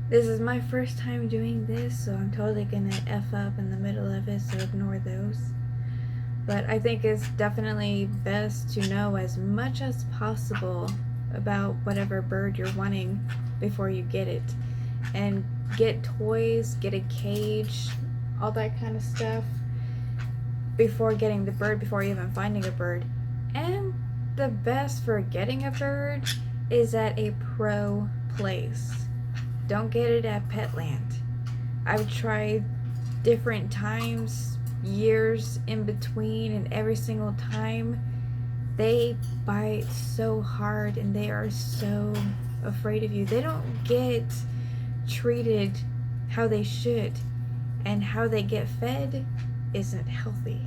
This is my first time doing this, so I'm totally gonna F up in the middle of it, so ignore those. But I think it's definitely best to know as much as possible about whatever bird you're wanting before you get it. And get toys, get a cage, all that kind of stuff before getting the bird, before even finding a bird. And the best for getting a bird is at a pro place. Don't get it at Petland. I've tried different times, years in between, and every single time they bite so hard and they are so afraid of you. They don't get treated how they should, and how they get fed isn't healthy.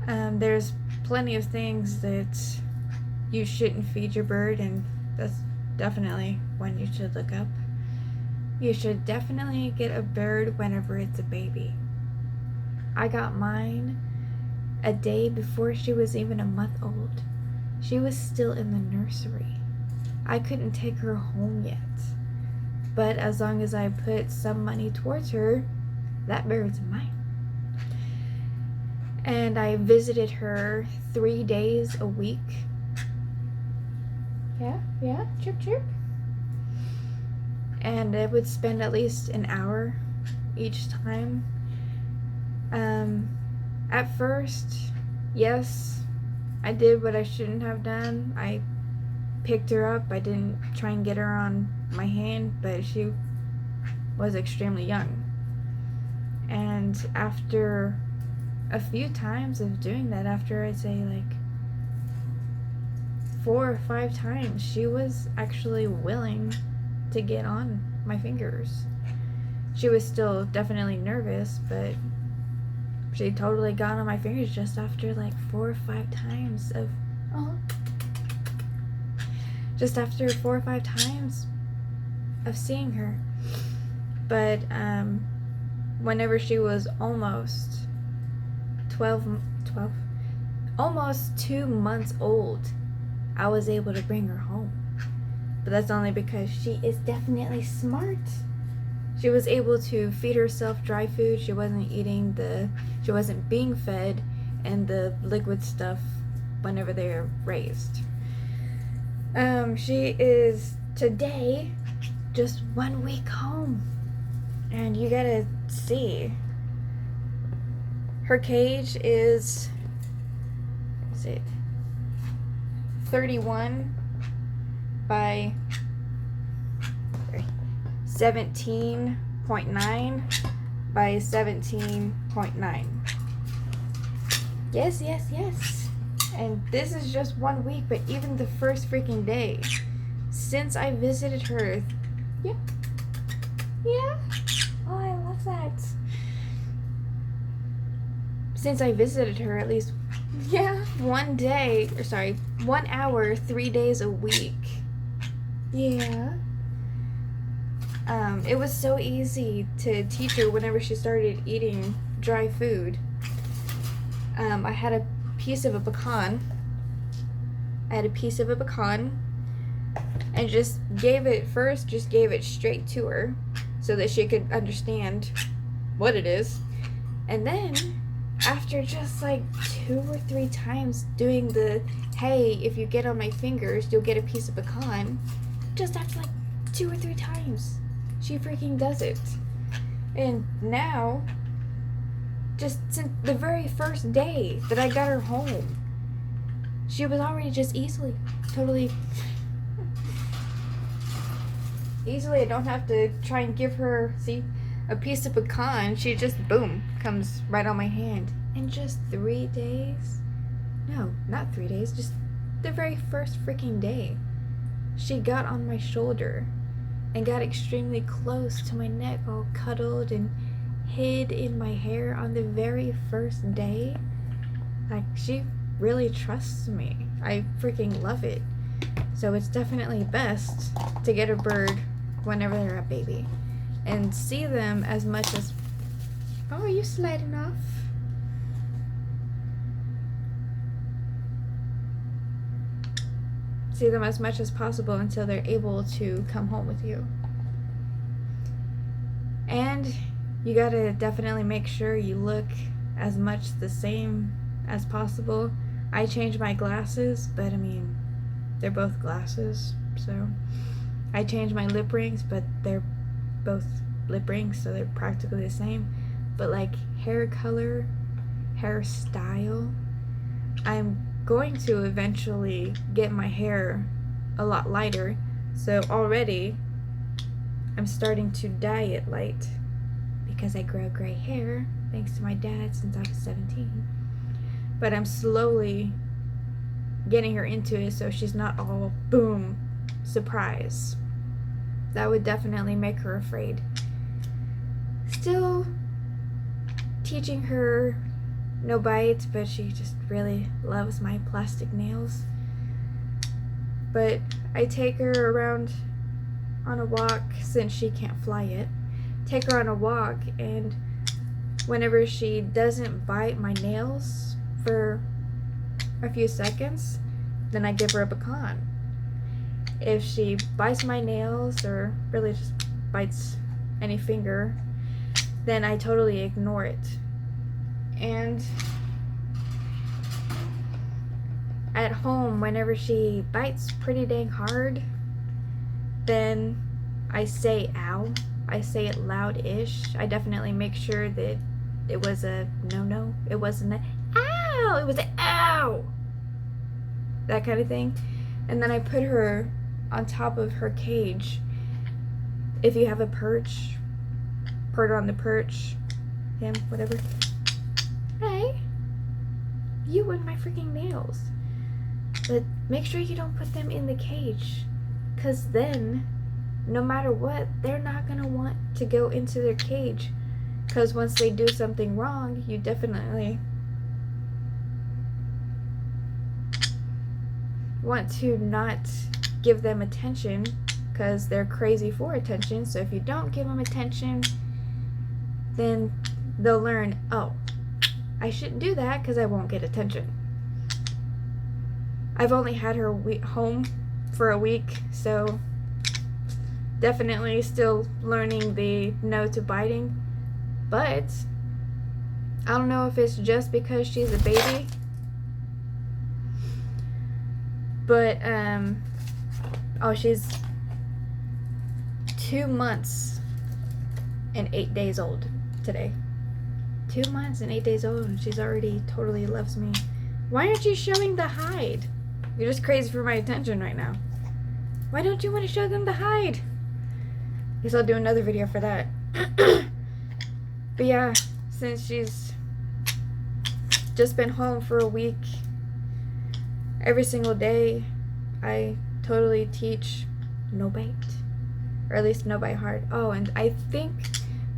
There's plenty of things that you shouldn't feed your bird, and that's definitely one you should look up. You should definitely get a bird whenever it's a baby. I got mine a day before she was even a month old. She was still in the nursery. I couldn't take her home yet. But as long as I put some money towards her, that bird's mine. And I visited her 3 days a week. Yeah, chirp chirp. And I would spend at least an hour each time. At first, yes, I did what I shouldn't have done. I picked her up. I didn't try and get her on my hand, but she was extremely young. And after a few times of doing that, after I'd say like 4 or 5 times, she was actually willing to get on my fingers. She was still definitely nervous, but she totally got on my fingers just after like 4 or 5 times of just after 4 or 5 times of seeing her. But whenever she was almost 12, almost 2 months old, I was able to bring her home. But that's only because she is definitely smart. She was able to feed herself dry food. She wasn't being fed and the liquid stuff whenever they are raised. She is today just 1 week home. And you gotta see. Her cage is 31 by 17.9 by 17.9. Yes. And this is just 1 week, but even the first freaking day since I visited her. Yeah. Oh, I love that. Since I visited her, at least 1 hour 3 days a week. Yeah. It was so easy to teach her whenever she started eating dry food. I had a piece of a pecan. And just gave it straight to her so that she could understand what it is. And then after just like 2 or 3 times doing the, hey, if you get on my fingers, you'll get a piece of pecan, just after like 2 or 3 times, she freaking does it. And now, just since the very first day that I got her home, she was already just easily, I don't have to try and give her, a piece of pecan. She just, boom, comes right on my hand. In just 3 days, no, not 3 days, just the very first freaking day, she got on my shoulder and got extremely close to my neck, all cuddled and hid in my hair on the very first day. Like, she really trusts me. I freaking love it. So it's definitely best to get a bird whenever they're a baby and see them as much as... Oh, are you sliding off? see them as much as possible until they're able to come home with you. And you gotta definitely make sure you look as much the same as possible. I change my glasses, but I mean, they're both glasses, so I change my lip rings, but they're both lip rings, so they're practically the same. But like hair color, hairstyle, I'm going to eventually get my hair a lot lighter, so already I'm starting to dye it light because I grow gray hair thanks to my dad since I was 17. But I'm slowly getting her into it so she's not all boom, surprise. That would definitely make her afraid. Still teaching her no bites, but she just really loves my plastic nails. But I take her around on a walk since she can't fly yet. Take her on a walk, and whenever she doesn't bite my nails for a few seconds, then I give her a pecan. If she bites my nails or really just bites any finger, then I totally ignore it. And at home, whenever she bites pretty dang hard, then I say ow. I say it loud-ish. I definitely make sure that it was a no-no. It wasn't a ow. It was a ow. That kind of thing. And then I put her on top of her cage. If you have a perch, put her on the perch. Him, whatever. Hey, you and my freaking nails. But make sure you don't put them in the cage, because then, no matter what, they're not going to want to go into their cage, because once they do something wrong, you definitely want to not give them attention, because they're crazy for attention. So if you don't give them attention, then they'll learn, oh, I shouldn't do that because I won't get attention. I've only had her home for a week, so definitely still learning the no to biting. But I don't know if it's just because she's a baby, but she's 2 months and 8 days old today. 2 months and 8 days old, and she's already totally loves me. Why aren't you showing the hide? You're just crazy for my attention right now. Why don't you want to show them the hide? Guess I'll do another video for that. But yeah, since she's just been home for a week, every single day I totally teach no bite, or at least no bite hard. Oh, and I think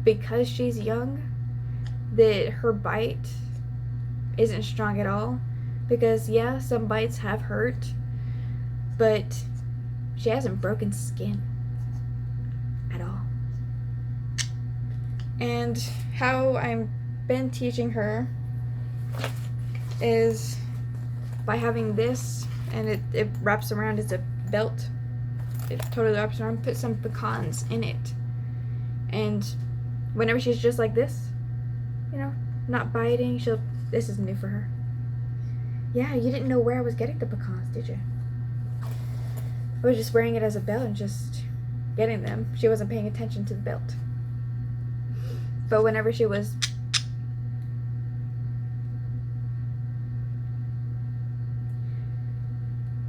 because she's young, that her bite isn't strong at all, because yeah, some bites have hurt, but she hasn't broken skin at all. And how I've been teaching her is by having this, and it wraps around as a belt. It totally wraps around. Put some pecans in it, and whenever she's just like this, you know, not biting, this is new for her. Yeah, you didn't know where I was getting the pecans, did you? I was just wearing it as a belt and just getting them. She wasn't paying attention to the belt. But whenever she was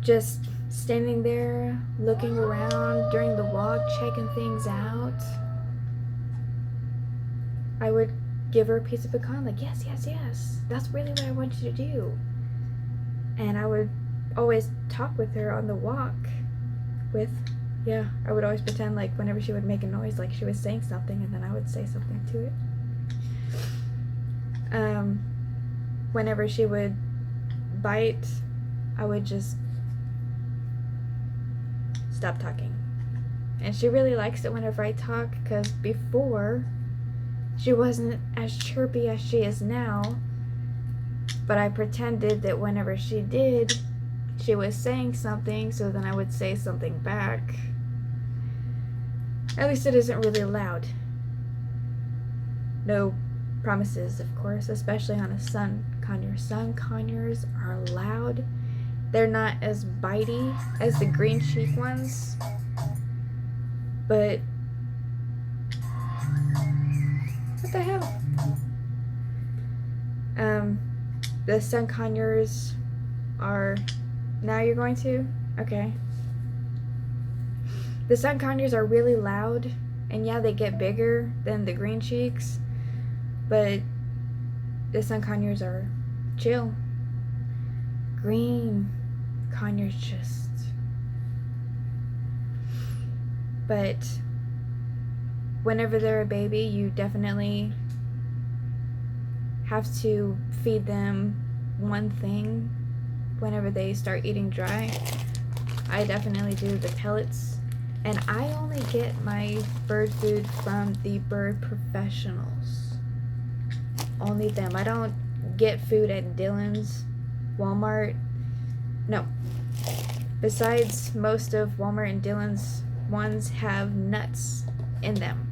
just standing there, looking around during the walk, checking things out, I would give her a piece of pecan, like, yes, yes, yes, that's really what I want you to do. And I would always talk with her on the walk I would always pretend like whenever she would make a noise, like she was saying something, and then I would say something to it. Whenever she would bite, I would just stop talking. And she really likes it whenever I talk, because before she wasn't as chirpy as she is now, but I pretended that whenever she did she was saying something, so then I would say something back. At least it isn't really loud. No promises, of course, especially on a sun conure. Sun conures are loud. They're not as bitey as the green cheek ones, but what the hell? The sun conures are, now you're going to? Okay. The sun conures are really loud, and yeah, they get bigger than the green cheeks, but the sun conures are chill. Green conures just... But whenever they're a baby, you definitely have to feed them one thing whenever they start eating dry. I definitely do the pellets, and I only get my bird food from the bird professionals. Only them. I don't get food at Dillon's, Walmart. No. Besides, most of Walmart and Dillon's ones have nuts in them,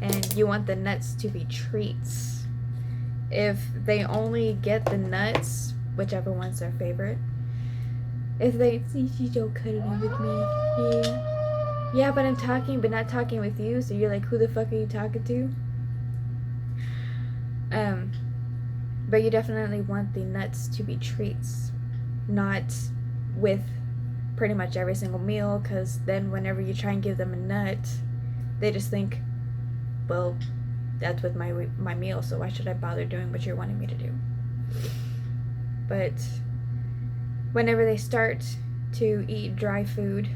and you want the nuts to be treats. If they only get the nuts, whichever one's their favorite, if they see, she's so cuddly with me. Yeah, but I'm talking, but not talking with you, so you're like, who the fuck are you talking to? But you definitely want the nuts to be treats, not with pretty much every single meal, because then whenever you try and give them a nut, they just think, well, that's with my meal, so why should I bother doing what you're wanting me to do? But whenever they start to eat dry food,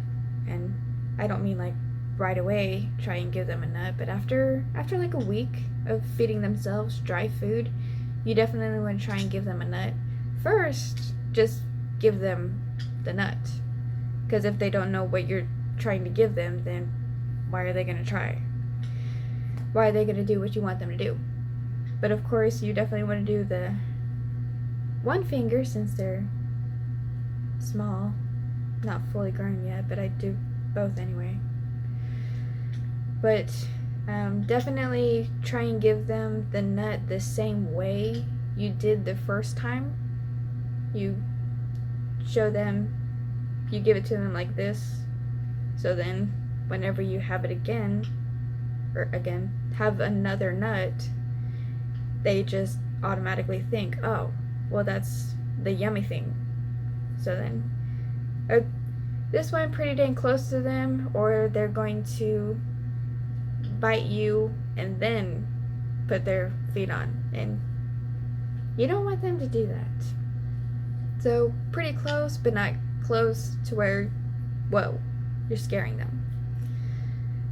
and I don't mean like right away try and give them a nut, but after like a week of feeding themselves dry food, you definitely want to try and give them a nut. First, just give them the nut, because if they don't know what you're trying to give them, then why are they going to try? Why are they going to do what you want them to do? But of course, you definitely want to do the one finger, since they're small, not fully grown yet, but I do both anyway. But definitely try and give them the nut the same way you did the first time. You show them, you give it to them like this, so then whenever you have it again, have another nut, they just automatically think, oh, well, that's the yummy thing. So then this one pretty dang close to them, or they're going to bite you and then put their feet on, and you don't want them to do that. So pretty close, but not close to where, whoa, you're scaring them.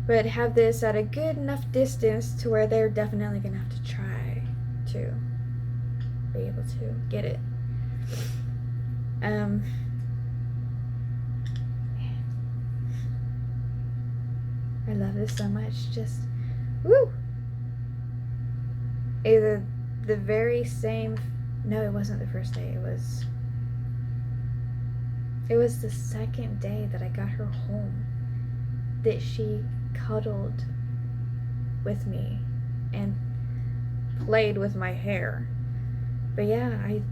But have this at a good enough distance to where they're definitely gonna have to try to be able to get it. I love this so much. Just woo. Either the very same, no, it wasn't the first day. It was the second day that I got her home that she cuddled with me and played with my hair. But yeah, I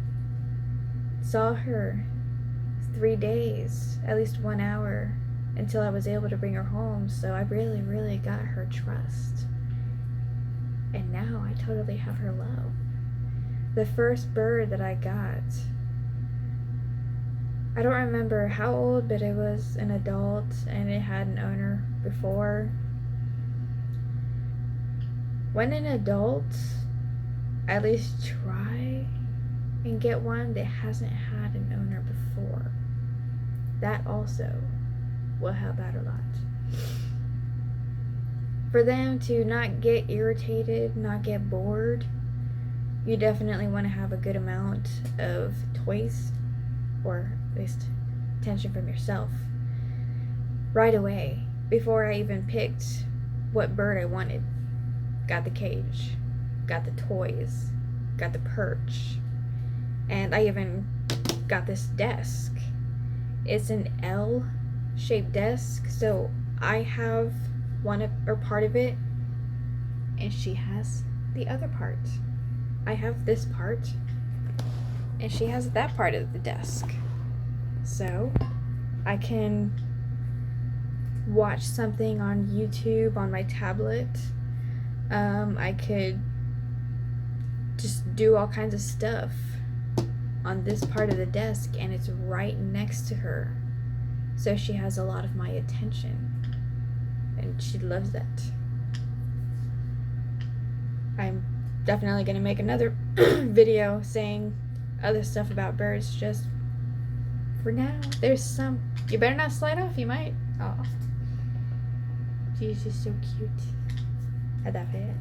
saw her 3 days, at least 1 hour, until I was able to bring her home. So I really, really got her trust. And now I totally have her love. The first bird that I got, I don't remember how old, but it was an adult and it had an owner before. When an adult at least try and get one that hasn't had an owner before, that also will help out a lot. For them to not get irritated, not get bored, you definitely want to have a good amount of toys, or at least attention from yourself, right away, before I even picked what bird I wanted. Got the cage, got the toys, got the perch, and I even got this desk It's an L shaped desk, so I have part of it, and she has the other part. I have this part, and she has that part of the desk. So I can watch something on YouTube on my tablet. I could just do all kinds of stuff on this part of the desk, and it's right next to her. So she has a lot of my attention, and she loves that. I'm definitely going to make another video saying other stuff about birds, just for now. There's some. You better not slide off, you might. Oh. She's just so cute. At that fit.